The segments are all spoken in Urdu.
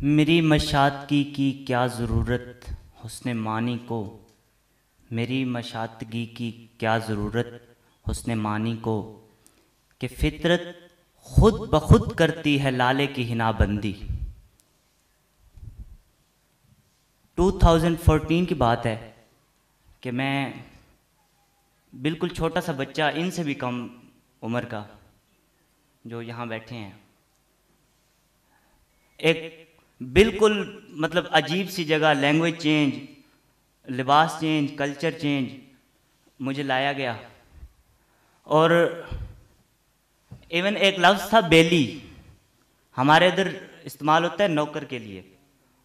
میری مشاطگی کی کیا ضرورت حسن معنی کو، میری مشاطگی کی کیا ضرورت حسن معنی کو، کہ فطرت خود بخود کرتی ہے لالے کی حنا بندی۔ 2014 کی بات ہے کہ میں بالکل چھوٹا سا بچہ، ان سے بھی کم عمر کا، جو یہاں بیٹھے ہیں، ایک بالکل مطلب عجیب سی جگہ، لینگویج چینج، لباس چینج، کلچر چینج، مجھے لایا گیا۔ اور ایون ایک لفظ تھا بیلی، ہمارے ادھر استعمال ہوتا ہے نوکر کے لیے،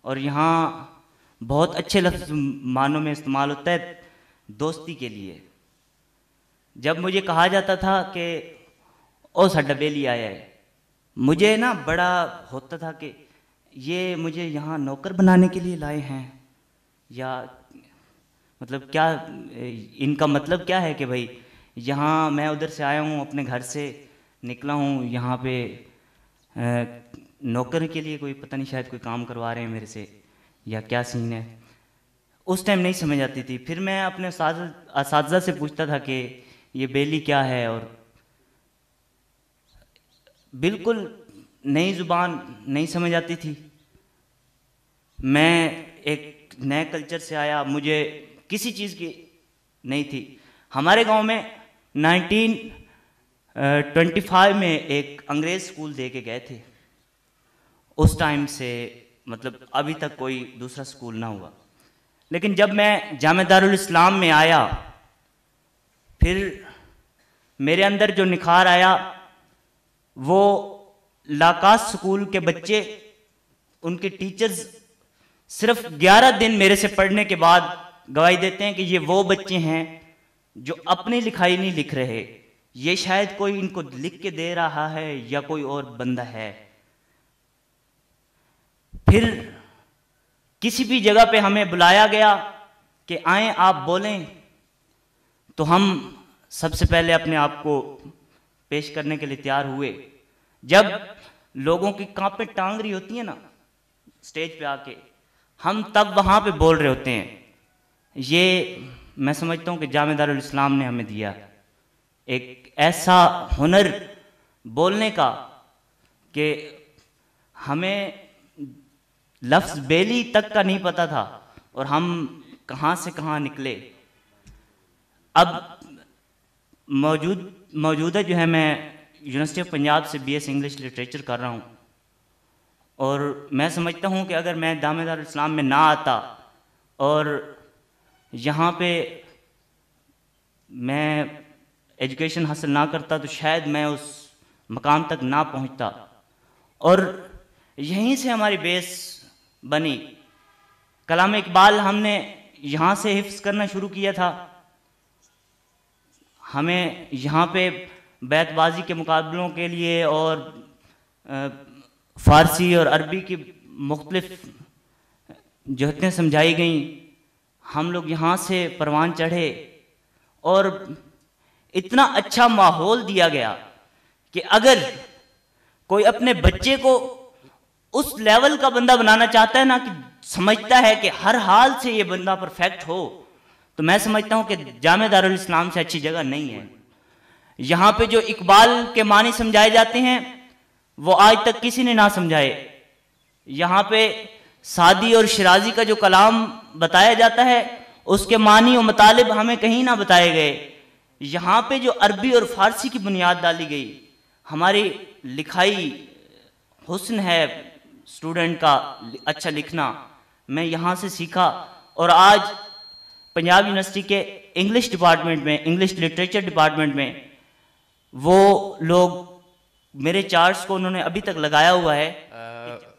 اور یہاں بہت اچھے لفظ معنوں میں استعمال ہوتا ہے دوستی کے لیے۔ جب مجھے کہا جاتا تھا کہ او ساڈا بیلی آیا ہے، مجھے نا بڑا ہوتا تھا کہ یہ مجھے یہاں نوکر بنانے کے لیے لائے ہیں، یا مطلب کیا ان کا مطلب کیا ہے کہ بھائی یہاں میں ادھر سے آیا ہوں، اپنے گھر سے نکلا ہوں، یہاں پہ نوکر کے لیے کوئی پتہ نہیں، شاید کوئی کام کروا رہے ہیں میرے سے، یا کیا سین ہے۔ اس ٹائم نہیں سمجھ آتی تھی۔ پھر میں اپنے اساتذہ سے پوچھتا تھا کہ یہ بیلی کیا ہے، اور بالکل نئی زبان نہیں سمجھ آتی تھی۔ میں ایک نئے کلچر سے آیا، مجھے کسی چیز کی نہیں تھی۔ ہمارے گاؤں میں 1925 میں ایک انگریز اسکول دے کے گئے تھے، اس ٹائم سے مطلب ابھی تک کوئی دوسرا اسکول نہ ہوا۔ لیکن جب میں جامعہ دارالاسلام میں آیا، پھر میرے اندر جو نکھار آیا، وہ لاکاس اسکول کے بچے، ان کے ٹیچرز صرف 11 دن میرے سے پڑھنے کے بعد گواہی دیتے ہیں کہ یہ وہ بچے ہیں جو اپنی لکھائی نہیں لکھ رہے، یہ شاید کوئی ان کو لکھ کے دے رہا ہے یا کوئی اور بندہ ہے۔ پھر کسی بھی جگہ پہ ہمیں بلایا گیا کہ آئیں آپ بولیں، تو ہم سب سے پہلے اپنے آپ کو پیش کرنے کے لیے تیار ہوئے۔ جب لوگوں کی کانپیں ٹانگ رہی ہوتی ہیں نا سٹیج پہ آ کے، ہم تب وہاں پہ بول رہے ہوتے ہیں۔ یہ میں سمجھتا ہوں کہ جامعہ دارالاسلام نے ہمیں دیا ایک ایسا ہنر بولنے کا کہ ہمیں لفظ بیلی تک کا نہیں پتا تھا، اور ہم کہاں سے کہاں نکلے۔ اب موجودہ جو ہے میں یونیورسٹی آف پنجاب سے بی ایس انگلش لٹریچر کر رہا ہوں، اور میں سمجھتا ہوں کہ اگر میں جامعہ دارالاسلام میں نہ آتا اور یہاں پہ میں ایجوکیشن حاصل نہ کرتا، تو شاید میں اس مقام تک نہ پہنچتا۔ اور یہیں سے ہماری بیس بنی۔ کلام اقبال ہم نے یہاں سے حفظ کرنا شروع کیا تھا۔ ہمیں یہاں پہ بیت بازی کے مقابلوں کے لیے اور فارسی اور عربی کی مختلف جہتیں سمجھائی گئیں، ہم لوگ یہاں سے پروان چڑھے، اور اتنا اچھا ماحول دیا گیا کہ اگر کوئی اپنے بچے کو اس لیول کا بندہ بنانا چاہتا ہے نا، کہ سمجھتا ہے کہ ہر حال سے یہ بندہ پرفیکٹ ہو، تو میں سمجھتا ہوں کہ جامعہ دارالاسلام سے اچھی جگہ نہیں ہے۔ یہاں پہ جو اقبال کے معنی سمجھائے جاتے ہیں وہ آج تک کسی نے نہ سمجھائے۔ یہاں پہ سعدی اور شیرازی کا جو کلام بتایا جاتا ہے، اس کے معنی و مطالب ہمیں کہیں نہ بتائے گئے۔ یہاں پہ جو عربی اور فارسی کی بنیاد ڈالی گئی، ہماری لکھائی حسن ہے اسٹوڈنٹ کا اچھا لکھنا، میں یہاں سے سیکھا۔ اور آج پنجاب یونیورسٹی کے انگلش ڈپارٹمنٹ میں، انگلش لٹریچر ڈپارٹمنٹ میں، وہ لوگ میرے چارٹس کو انہوں نے ابھی تک لگایا ہوا ہے۔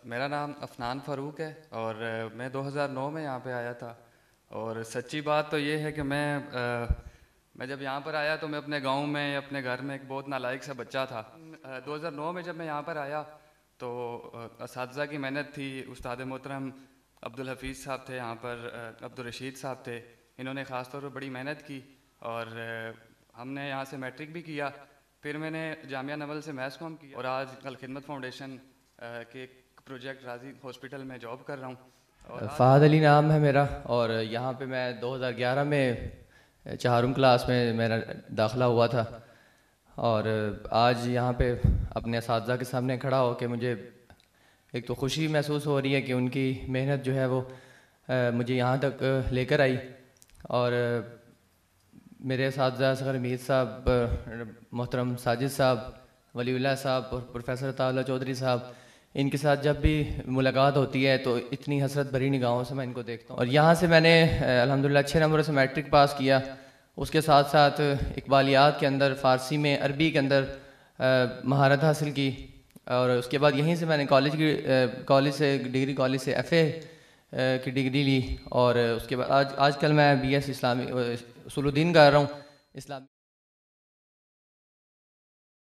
میرا نام افنان فاروق ہے، اور میں 2009 میں یہاں پہ آیا تھا۔ اور سچی بات تو یہ ہے کہ میں جب یہاں پر آیا تو میں اپنے گاؤں میں، اپنے گھر میں ایک بہت نالائق سا بچہ تھا۔ 2009 میں جب میں یہاں پر آیا تو اساتذہ کی محنت تھی، استاد محترم عبدالحفیظ صاحب تھے یہاں پر، عبدالرشید صاحب تھے، انہوں نے خاص طور پر بڑی محنت کی، اور ہم نے یہاں سے میٹرک بھی کیا۔ پھر میں نے جامعہ نول سے میس کام کیا، اور آج کل خدمت فاؤنڈیشن کے پروجیکٹ راضی ہاسپٹل میں جاب کر رہا ہوں. اور فہد علی نام ہے میرا, اور یہاں پہ میں 2011 میں 4th کلاس میں میرا داخلہ ہوا تھا, اور آج یہاں پہ اپنے اساتذہ کے سامنے کھڑا ہو کے مجھے ایک تو خوشی محسوس ہو رہی ہے کہ ان کی محنت جو ہے وہ مجھے یہاں تک لے کر آئی, اور میرے اساتذہ اصغر امید صاحب, محترم ساجد صاحب, ولی اللہ صاحب اور پروفیسر عطا اللہ چودھری صاحب, ان کے ساتھ جب بھی ملاقات ہوتی ہے تو اتنی حسرت بھری نگاہوں سے میں ان کو دیکھتا ہوں. اور یہاں سے میں نے الحمدللہ اچھے نمبروں سے میٹرک پاس کیا. اس کے ساتھ ساتھ اقبالیات کے اندر, فارسی میں, عربی کے اندر مہارت حاصل کی, اور اس کے بعد یہیں سے میں نے کالج سے ڈگری کالج سے ایف اے کی ڈگری لی, اور اس کے بعد آج کل میں بی ایس اسلامی اصول الدین کر رہا ہوں اسلام.